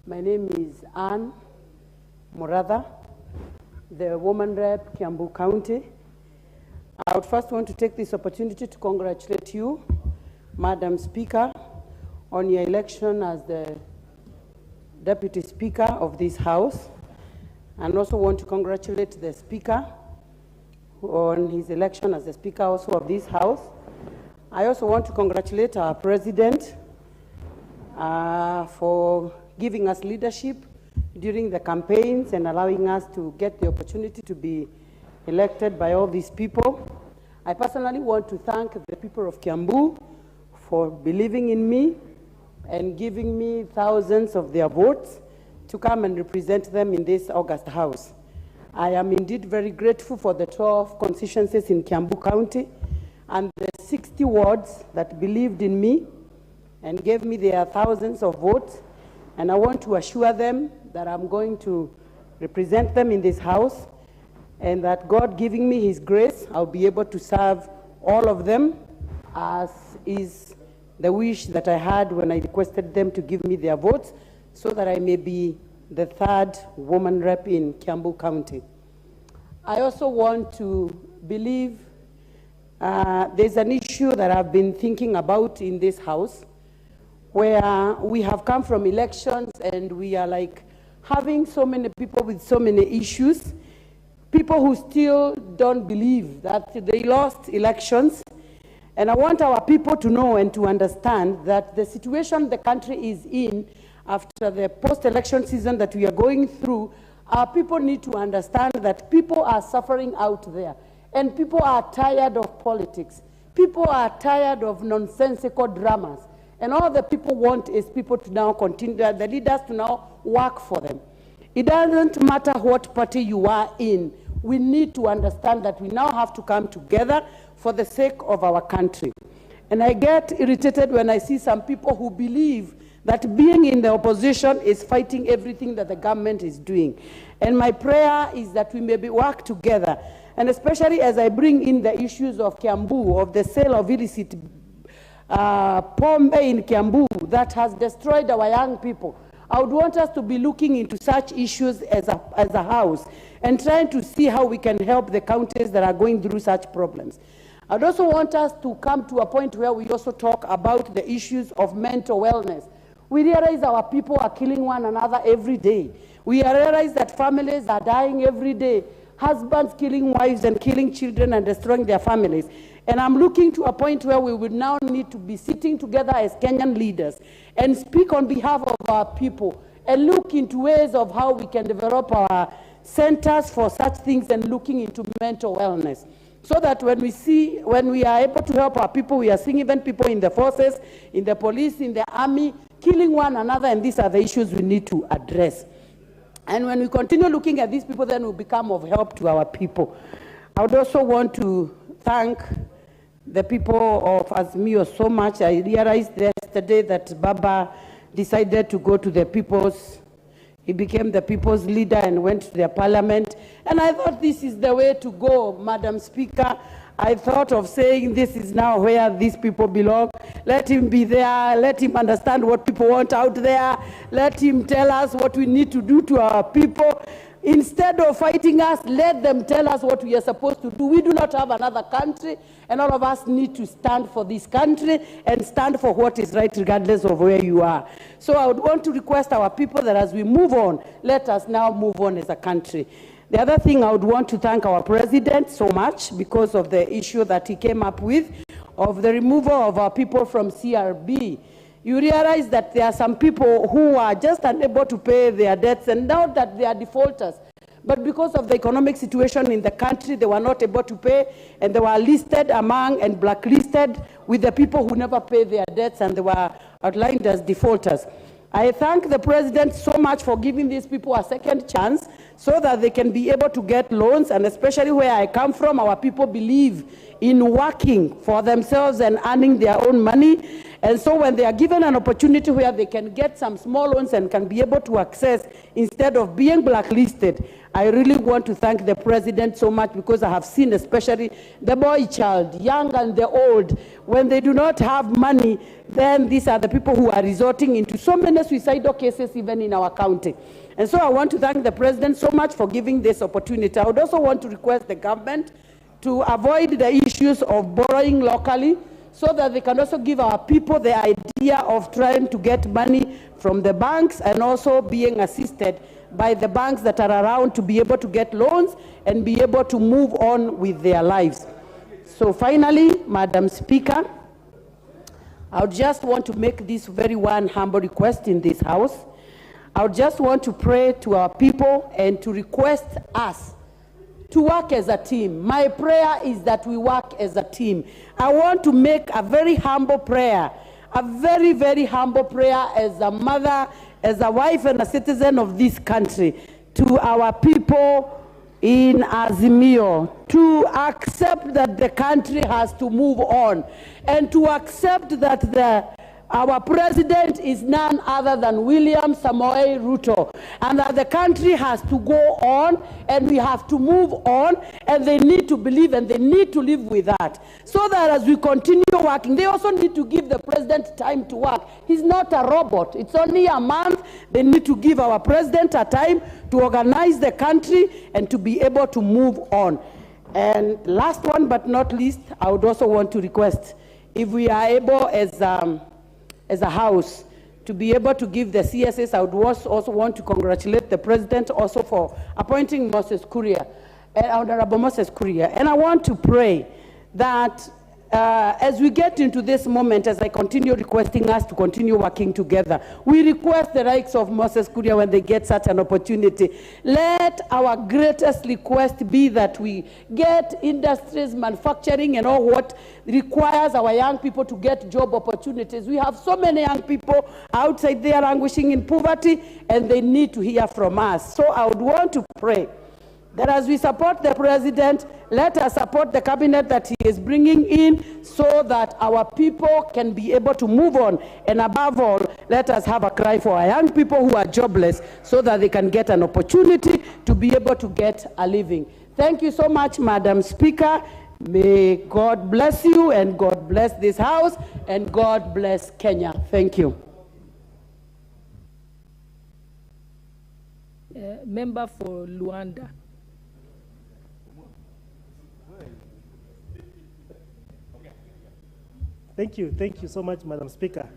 My name is Anne Muratha, the woman rep, Kiambu County. I would first want to take this opportunity to congratulate you, Madam Speaker, on your election as the Deputy Speaker of this House, and also want to congratulate the Speaker on his election as the Speaker also of this House. I also want to congratulate our President for giving us leadership during the campaigns and allowing us to get the opportunity to be elected by all these people. I personally want to thank the people of Kiambu for believing in me and giving me thousands of their votes to come and represent them in this August House. I am indeed very grateful for the 12 constituencies in Kiambu County and the 60 wards that believed in me and gave me their thousands of votes. And I want to assure them that I'm going to represent them in this House, and that God giving me His grace, I'll be able to serve all of them, as is the wish that I had when I requested them to give me their votes, so that I may be the third woman rep in Kiambu County. I also want to believe there's an issue that I've been thinking about in this House, where we have come from elections and we are like having so many people with so many issues, people who still don't believe that they lost elections. And I want our people to know and to understand that the situation the country is in after the post-election season that we are going through, our people need to understand that people are suffering out there, and people are tired of politics. People are tired of nonsensical dramas. And all the people want is people to now continue, the leaders to now work for them. It doesn't matter what party you are in. We need to understand that we now have to come together for the sake of our country. And I get irritated when I see some people who believe that being in the opposition is fighting everything that the government is doing. And my prayer is that we may work together. And especially as I bring in the issues of Kiambu, of the sale of illicit Mutembei in Kiambu that has destroyed our young people. I would want us to be looking into such issues as a house and trying to see how we can help the counties that are going through such problems. I'd also want us to come to a point where we also talk about the issues of mental wellness. We realize our people are killing one another every day. We realize that families are dying every day. Husbands killing wives and killing children and destroying their families. And I'm looking to a point where we would now need to be sitting together as Kenyan leaders and speak on behalf of our people and look into ways of how we can develop our centers for such things and looking into mental wellness. So that when we are able to help our people, we are seeing even people in the forces, in the police, in the army, killing one another, and these are the issues we need to address. And when we continue looking at these people, then we'll become of help to our people. I would also want to thank the people of Azimio so much. I realized yesterday that Baba decided to go to the people's, he became the people's leader and went to their parliament. And I thought this is the way to go, Madam Speaker. I thought of saying this is now where these people belong. Let him be there. Let him understand what people want out there. Let him tell us what we need to do to our people. Instead of fighting us, let them tell us what we are supposed to do. We do not have another country, and all of us need to stand for this country and stand for what is right regardless of where you are. So I would want to request our people that as we move on, let us now move on as a country. The other thing, I would want to thank our president so much because of the issue that he came up with of the removal of our people from CRB. You realize that there are some people who are just unable to pay their debts, and now that they are defaulters. But because of the economic situation in the country, they were not able to pay, and they were listed among and blacklisted with the people who never pay their debts, and they were outlined as defaulters. I thank the president so much for giving these people a second chance so that they can be able to get loans, and especially where I come from, our people believe in working for themselves and earning their own money. And so when they are given an opportunity where they can get some small loans and can be able to access instead of being blacklisted, I really want to thank the president so much, because I have seen especially the boy child, young and the old, when they do not have money, then these are the people who are resorting into so many suicidal cases even in our county. And so I want to thank the president so much for giving this opportunity. I would also want to request the government to avoid the issues of borrowing locally, so that they can also give our people the idea of trying to get money from the banks and also being assisted by the banks that are around to be able to get loans and be able to move on with their lives. So finally, Madam Speaker, I would just want to make this very one humble request in this house. I would just want to pray to our people and to request us to work as a team. My prayer is that we work as a team. I want to make a very humble prayer, a very, very humble prayer as a mother, as a wife and a citizen of this country, to our people in Azimio, to accept that the country has to move on, and to accept that our president is none other than William Samoei Ruto, and that the country has to go on, and we have to move on, and they need to believe and they need to live with that. So that as we continue working, they also need to give the president time to work. He's not a robot. It's only a month. They need to give our president a time to organize the country and to be able to move on. And last one but not least, I would also want to request, if we are able as a house to be able to give the CSS, I would also want to congratulate the president also for appointing Moses Kuria, Honorable Moses Kuria. And I want to pray that as we get into this moment, as I continue requesting us to continue working together, we request the likes of Moses Kuria when they get such an opportunity. Let our greatest request be that we get industries, manufacturing, and all what requires our young people to get job opportunities. We have so many young people outside there languishing in poverty, and they need to hear from us. So I would want to pray that as we support the president, let us support the cabinet that he is bringing in, so that our people can be able to move on. And above all, let us have a cry for our young people who are jobless, so that they can get an opportunity to be able to get a living. Thank you so much, Madam Speaker. May God bless you, and God bless this house, and God bless Kenya. Thank you. Member for Luanda. Thank you so much, Madam Speaker.